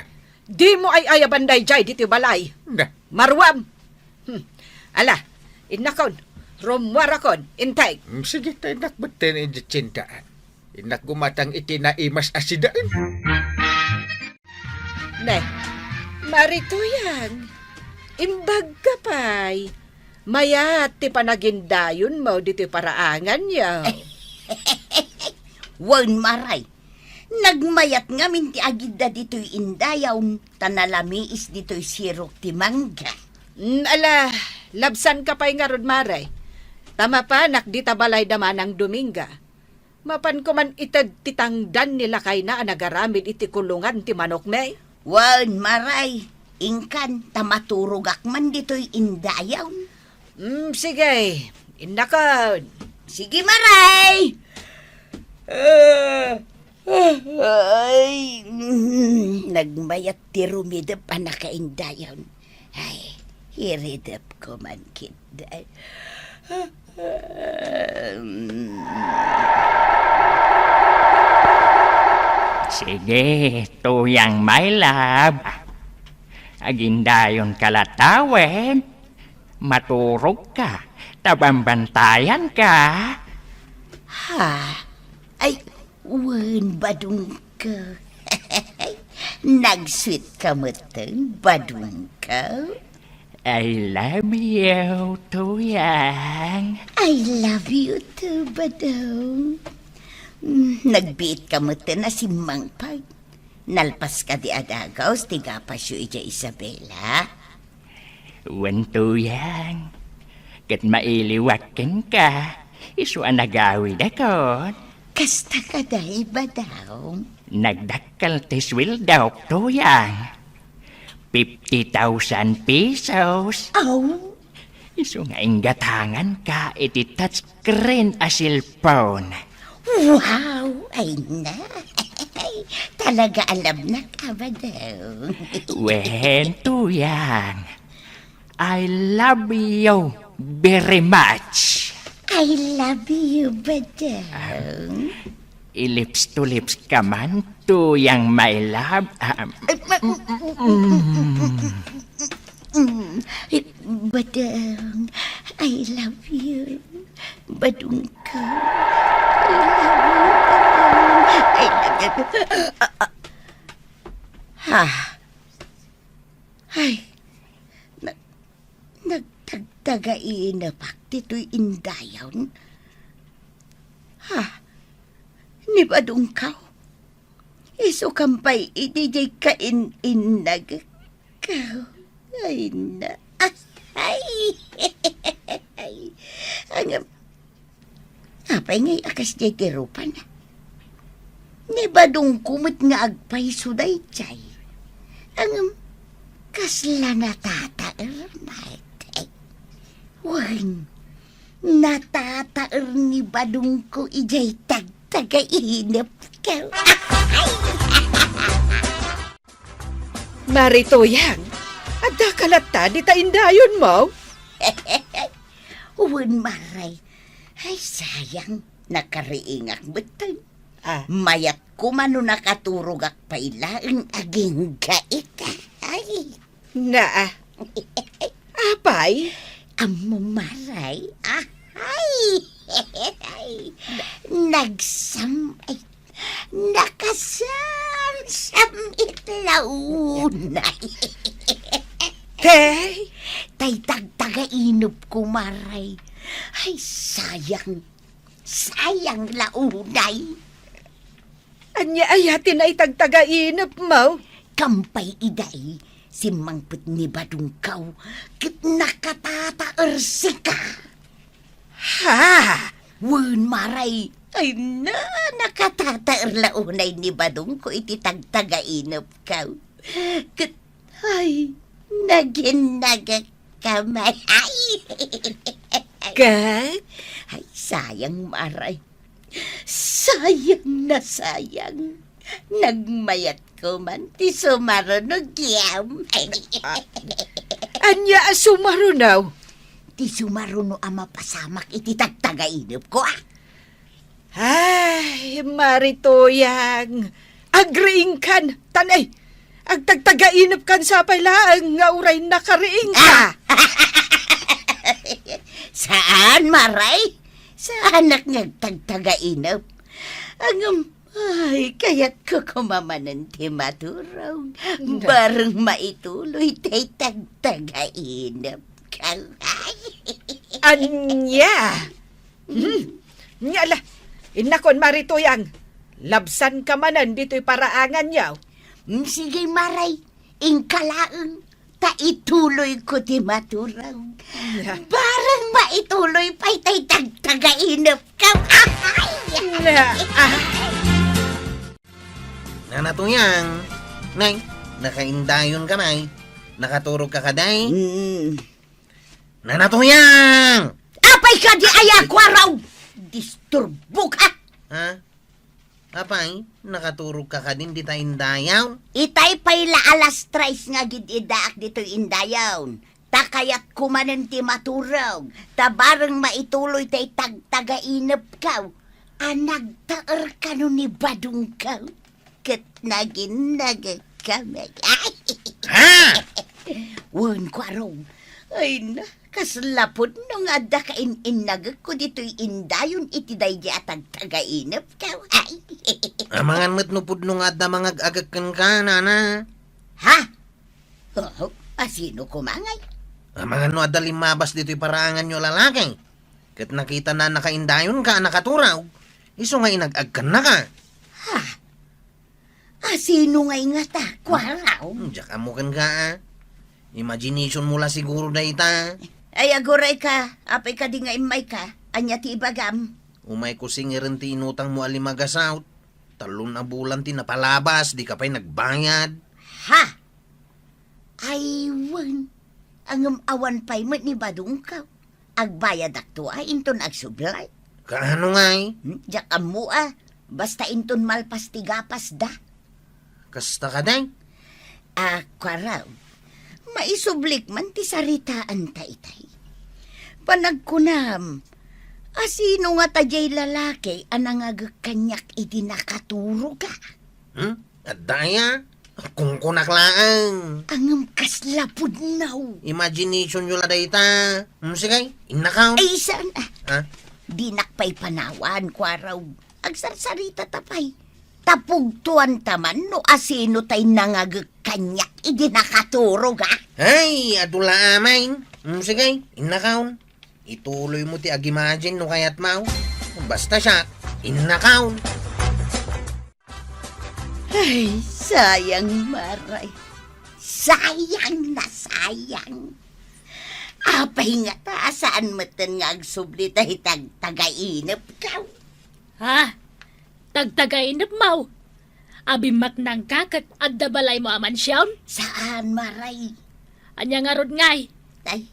Di mo ay ayabanday jay diti balay. Na. Marwam. Ala, inakon, rumwarakon, intay. Sige tayo nakbatan iti tsindaan. Inak gumatang iti naimas asidaan. Ne, Marituyang, imbag ka pa'y. Mayat ti panagindayon mo diti paraangan yaw. Wan, Maray. Nagmayat nga minti agida dito'y indayaw, tanalamiis dito'y sirok ti mangga. Ala, labsan ka pa'y nga rod, Maray. Tama pa, nakdita balay daman ang Dominga. Mapan ko man itad titangdan nila kay na nagaramid iti kulungan ti manok may. Wan, Maray. Ingkan, tamaturugak man dito'y indayaw. Sige, inakon. Sige, Maray! Ay, nagmayat ti rumidap pa nakaindayon. Ay, hiridap ko man kita. Sige, tuyang my love. Agindayon kalatawin. Maturog ka. Tabambantayan ka. Ha? Ay, wan, badung ka. Nag-sweet ka mo tang badung ka. I love you, tuyang. I love you too, badung. Nagbiit ka mo na si Mangpag. Nalpas ka di adagaw, stiga pa siya ija Isabela. Wan tuyang. Kat mailiwakin ka. Isu ang nagawid ako. Kasta ka dahi ba daw? Nagdakal tiswil daw, tuyang. 50,000 pesos. Oh, Isu nga inggatangan ka iti touchscreen a cellphone. wow! Ay na! Talaga alam na ka ba daw? Wen, tuyang. I love you very much. I love you, Badang. Lips to lips ka man, tuyang my love. Badang, I love you. Badung ka. I love you, Badang. Ha. Ay. Nagtagtagain na pak dito'y indayon. Ha. Ni Badung ka. Iso kampay inijay kain-inag ka. Ay na. Ay. Ang apay ngay akas jay tirupan. Ni Badung kumot nga agpay suday chay. Ang kasla natataer naitay. Wang natataer ni Badung ko ijay tagtagainap ka. Maritoyang, adda kalata di ta indayon mo. Uwan maray. Ay sayang, nakariingak betul. Ah, Mayat ko mano nakaturog ak pailaeng aging gait. Ay, naa. Apay? amo maray. Ay, nagsamay. Nakasamsamit launay. Hey, Tay tagtagainup ko maray. Ay, sayang. Sayang launay. anya ayatin ay tagtagainap mo. Kampay iday, si mangput ni Badungkaw, kit nakatataer sika. Ha? Wen maray, ay na, nakatataer launay ni Badung ko iti tagtagainap kaw. Kit, ay, naginagak kamay. Ay, Kat? ay, sayang maray. Sayang na sayang. Nagmayat ko man, ti sumarunog yam. Anya sumarunaw. Ti sumaruno ama pasamak iti tagtagainip ko Ay, Maritoyang. Agriing kan. Tanay, agtagtagainap kan sa pailaang nga uray nakariing ka. Saan, maray? Saan nagtagtagainip? Ay, kaya't ko kumamanan ti maturaw. Barang maituloy tay tagtagainip ka. Anya? Nyala, inakon Maritoyang. Labsan ka manan dito'y paraangan yaw. Sige, maray. Ingkalaang. Taituloy ko ti maturaw. Barang maituloy pa'y tay tagtagainip ka. Nanatuyang. Nay, nakaindayon ka, nay. Nakaturog ka kaday. Nanatuyang! Apay ka di ayak waraw! Disturbo ka! Ha? Apay, nakaturog ka din di ta indayaw? Itay pa'y la alas 3 nga gididaak dito indayaw. Takayat kumanan ti maturaw. Tabarang maituloy tay tagtagainap ka. Anagtaer ka no ni Badung ka. Kat naginagag kami. Ha? Wan ko araw. Ay na, kaslapod nung adda ka inagag ko dito'y indayon itiday di atag tagainap ka. Ay. Amangan matnupod nung adda mga agagkan ka, nana. Ha? Oh, asino kumangay? Amangan no adda limabas dito'y paraangan nyo lalaki. Kat nakita na nakaindayon ka, nakaturaw. Iso nga inagagkan na ka. Ha? Asino ngay nga ta? Kwaraw? Diyak amukan ka, ah. Imagination mula siguro na ita. Ay agoray ka. Apay ka di nga imay ka. Anya ti ibagam. Umay ko singirin ti inutang mo alimagasaw. Talon na bulan ti napalabas, di ka pa'y nagbayad. Ha? Ay, wan. Ang awan pa'y mat ni Badung ka. Agbayad akto ay inton agsublay. Kaano ngay? Diyak amu basta inton malpas tigapas da. Kasta ka day? Kwaraw. maisublik man ti saritaan ta itay. Panagkunam, asino nga tajay lalaki anang agkanyak iti nakaturo ka? At daya, kung kunaklaan. Angam kaslapod naw. Imagination nyo la dayta. Sige, inakaw. Ay saan Ha? Di nakpay panawan, kwaraw. Agsarsarita tapay. Tapugtuan taman no asino tay nangagkanyak iti nakaturo ka? Ay, adula amain. Sige, inakaw. Ituloy mo ti ag-imagine no kayat mau. Basta siya, inakaw. Ay, sayang maray. Sayang na sayang. Apay nga ta, saan matan nga agsubli tayo tag-tagainap ka? Ha? Tagtagainap mau. Abi maknang kakat at dabalay mo aman siyam. Saan maray? Anya nga rod ngay. Tay,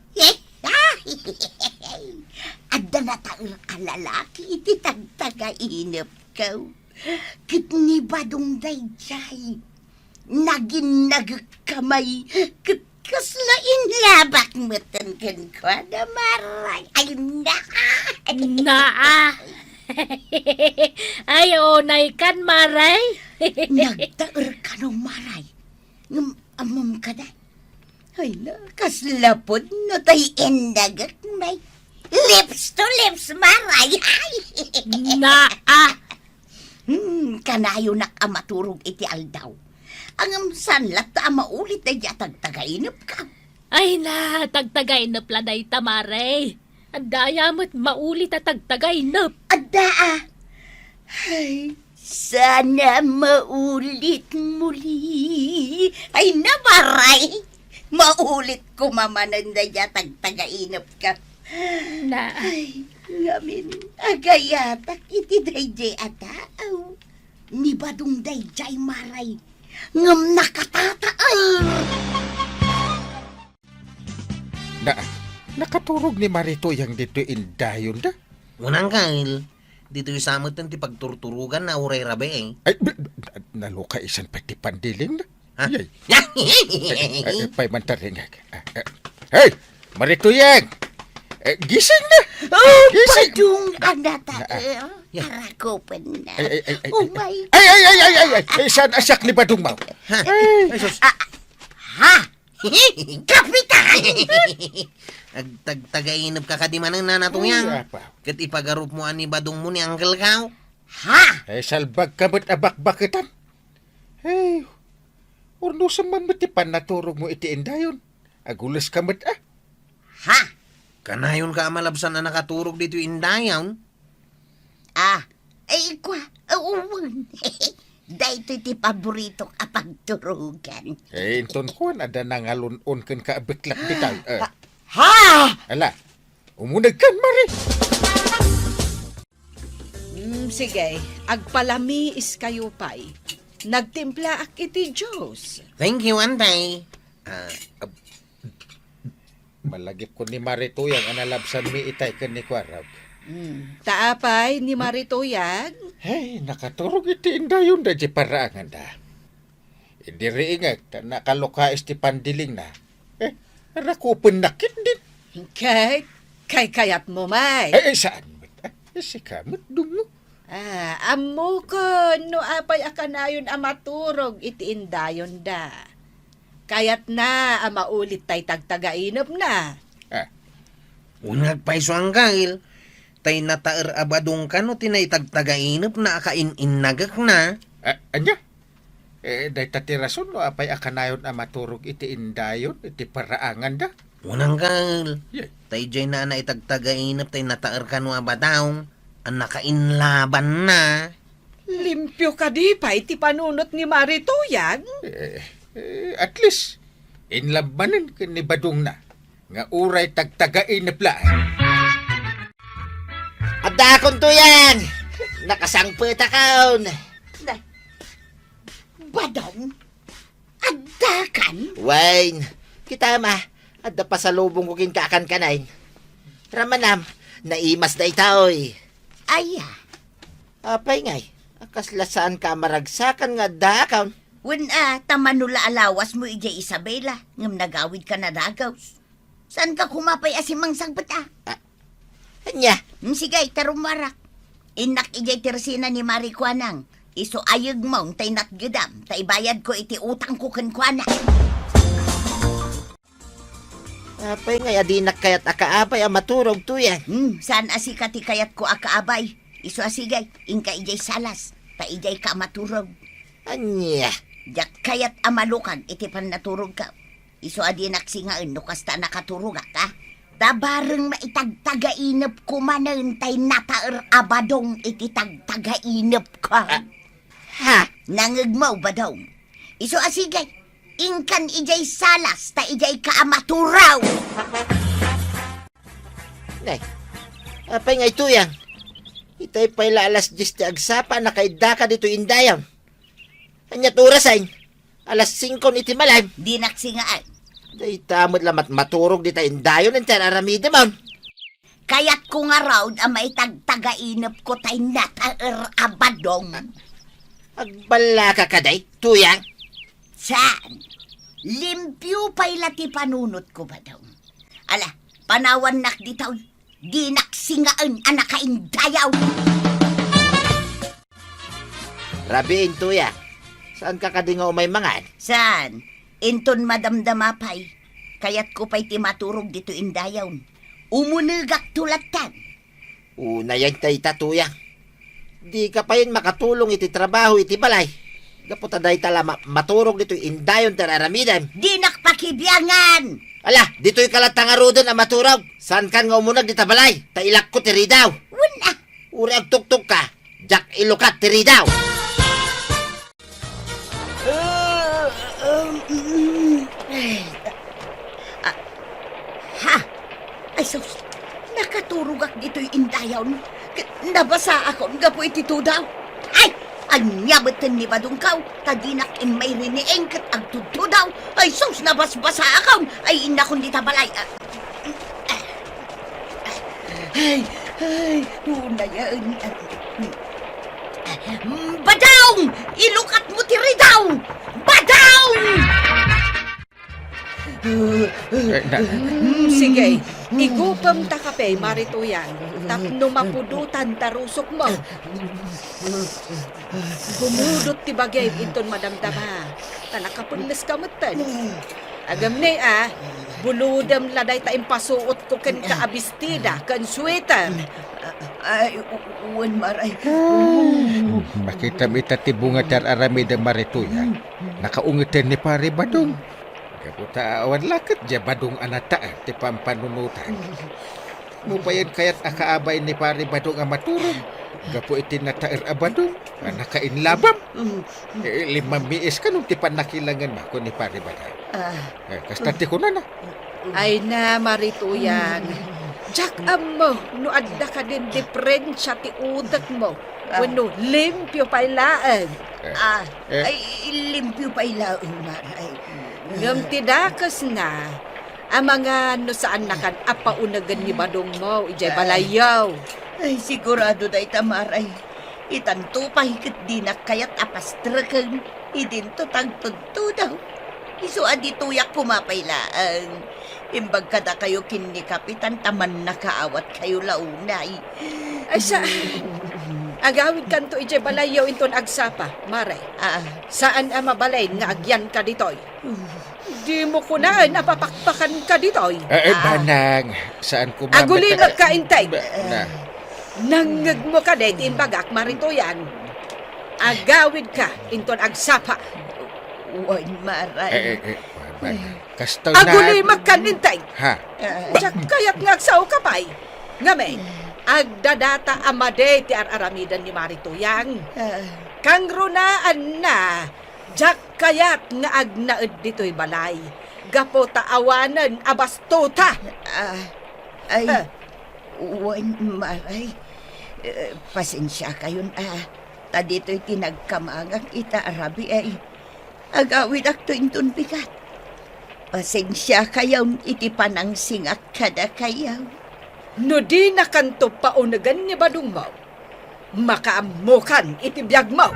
adda na taer ka lalaki, iti tag-tagainap ka. Kitni badong dayjay. Naging nagkamay, kaslain labak matan kan ko na maray. Ay, Naa. Ay, onay kan maray. Nagtaer ka ng maray. Ngam amam ka na. Ay na, kaslapod no tay endagak may. Lips to lips, maray. Ay! Naa. Kanayo nakamaturog iti aldaw. Ang sanlat ta maulit na yatag tagainap ka. Ay na, tagtagainap laday tamaray. Ang daya mo't maulit at tagtagainap. Adda Ay, sana maulit muli. Ay namaray. Maulit ko mamanan na yatag tagainap ka. Na. Ay, ngamin, agayatak iti dayjay ataaw. Ni badong dayjay maray. Ngam nakatataal. Nakaturog ni Marito yang dito indayon da. Unang kail, dito yung samot ti pagturturugan na uray rabe eh. Ay, naluka isan pati pandiling na. Ha? Ay, pay mantaring. Hey, Marito yang! Gising na! Oh, Gising! badong anata. Harakopan na. Oh my. Ay, saan asyak ni Badong Mau? Ha? Ay, Ha? Kapitan! Agtag-tagainap ka kadiman ng nanatuyang. Ay, apa? Kat ipagarup mo ani badong mo ni Uncle Kao. Ha? Ay, salbag ka ba't abak-bakitan? Ay, urno sa mamatipan naturog mo iti indayon. Agulas ka ba't Ha? Kanayon ka malabsan na nakaturog dito indayon. Ay kwa. Uwan. Dahito iti paborito kapagturugan. Eh, inton ko na da nangalun-on kan ka abiklak bitay. Ha? Ala, umunag kan, Mari. Sige, agpalami is kayo pa'y. Nagtimpla ak iti Diyos. Thank you, Antay. Malagip ko ni Marito yang analabsan mi itay kan ni Kwarab. Taapay ni Marituyag. Hey, nakaturog iti indayon da di paraangan da. Hindi riingag na nakaloka isti pandiling na. Rako penakit din. Kay kayat mo may. Saan mo? Si kamot dungo. Amo ko, no apay akanayon amaturog iti indayon da. Kayat na, maulit tay tagtagainap na. Unag pa iso ang kail. Tay nataer abadong ka no tinay tagtagainap na akain-inagak na. Anya? Day tatirason no apay akanayon amaturog iti indayon iti paraangan da. Unang kail. Yay. Tay jay na itagtagainap tay nataer ka no abadaw. Ang nakainlaban na. Limpyo ka di pa iti panunot ni Marituyag. At least, inlabanan ka ni Badong na. Nga uray tagtagain na plaan. Adakon to yan! Nakasangpet akaon! Badong? Addakan? Wayne, kita ma, adda pa sa lubong ko kinkakan kanay. Ramanam, naimas na itaoy. Aya. Apay ngay, akaslasaan ka maragsakan nga adakon. Tamanula alawas mo ijay Isabela, ngam nagawid ka na dagaws. Saan ka kumapay asimang sangbat Anya, Sigay, tarumarak. Inak ijay tersina ni Mari Kuanang. Iso ayag mo, tay natgedam, tay bayad ko iti utang ko kan Kuana. apay nga adinak kayat akaabay ang maturog tuyang. Saan asikati kayat ko akaabay? Iso asigay, inka ijay salas, ta ijay ka maturog. Anya, Jak kayat amalukan, iti pan naturog ka. Iso adinak singaan, no kasta nakaturog ka. Tabareng maitagtagainep ko manen, tay nataer abadong iti tagtagainep ka. ha? Nangagmaw badong. Iso asigay, ingkan ijay salas, ta ijay ka amaturaw. Nay, apay nga tuyang. Itay pa'y alas 10 ti agsapa na kaida ka dito indayon. Anyat orasan, alas 5 iti malam. Di naksingaan. Day tamad lamat maturog dito indayon ng tararamida mo. Kayat ko nga raw ang maitagtagainep ko tay nataer abadong. Agbala ka kaday, tuyang. Saan? Limpyo pa'y lati panunot ko ba daw? Ala, panawan nak ditaw, di naksingaan anak kaindayaw. Rabiin, tuyang. Saan ka kadingaw may mangan? Saan? Inton madamdamapay, kayat ko pa'y timaturog dito indayaw. Umunigak tulatan. Una yan tay tatuyang. Di ka pa yun makatulong iti trabaho iti balay. Kaputa day tala maturog dito indayon tararamidan. Di nakpakibiyangan. Ala, dito'y kalatangarudan ang maturog. Saan kan nga umunag dita balay? Tailak ko tiri daw. Wala. Uri agtuktok ka. Jak ilukat tiri daw. Ha? Ay, sus. Nakaturugak dito'y indayaw. Nabasa ako nga po iti daw. Ay! Anyabatan ni Badungkaw, tadinak in may rinieng kat agtudaw. Ay, sus, nabasbasa ako. Ay, inakon di tabalay. Una yan. Badaw! Ilukat mo tiri daw! Badaw! Sige, igupam ta kape, marituyan. Tapno mapudutan tarusok mo. Bumudot ti bagay inton madamdama. Tanakapunles kamutan. Agam ni buludam laday ta impasuot ko ken kaabistida, ken sweater. Ay, uwan maray. Makita mi tati bunga tar aramida marituya. Nakaungitin ni pare Badong. Kaputa awan lakat ja Badong anata ti pampanunutan. Mupayan kayat akaabay ni pare Badong ang maturog. Gapo iti nataer a Badong. Nakainlabam. 5 miis ka nung ti panakilangan ma ko ni pare Badong. Kastati ko na. Ay na, marituyan. Jak mo, no adda ka din diferensya ti udak mo. Wano, limpyo pa ilaan. Ay, limpyo pa ilaon maray. Ngam tidakas na, ang mga no saan nakan apaunagan ni Badong mo, ijay balayaw. Ay, sigurado day tamaray. Itanto pa higit di na kayat apastrakan. Idinto tagtunto daw. Iso adituyak pumapailaan. Imbag kada kayo kin ni Kapitan, taman nakaawat kayo launay. Ay sa, agawid kanto ijay balayaw inton agsapa, maray. Saan ang mabalay nga agyan ka ditoy? Di mo kunaan napapakpakan ka ditoy. Banang, saan ko Aguli magkaintay. Na. Nangag mo ka dito imbagak marituyan. Agawid ka inton agsapa. Uwan maray. Kastaw na. Aguli magkanintay. Ha? Diyak kayat nga agsaw ka pa'y. Ngame, agdadata amade ti araramidan ni Marituyang. Kang runaan na, diyak kayat nga agnaed dito'y balay. Gapo taawanan abastuta. Ay, uwan maray. Pasensya kayon ta dito'y tinagkamangang ita arabi ay. Agawid akto inton bigat. Pasensya kayaw iti panang singak kada kayaw. No di na kanto paunagan ni Badong mo, makaamukan iti biyag mo.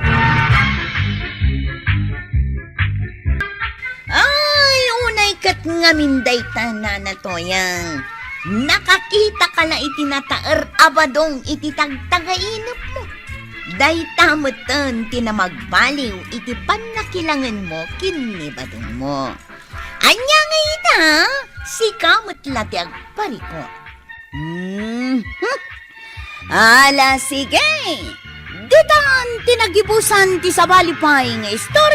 Kat nga minday tana na toyang. Nakakita ka na itinataer abadong iti tagtagainap mo. Day tamutan tinamagbaliw iti panakilangan mo kinibadong mo. Anya nga ita, si kamot lati agpariko. Ala sige, ditan tinagibusan ti sabalipay nga istorya.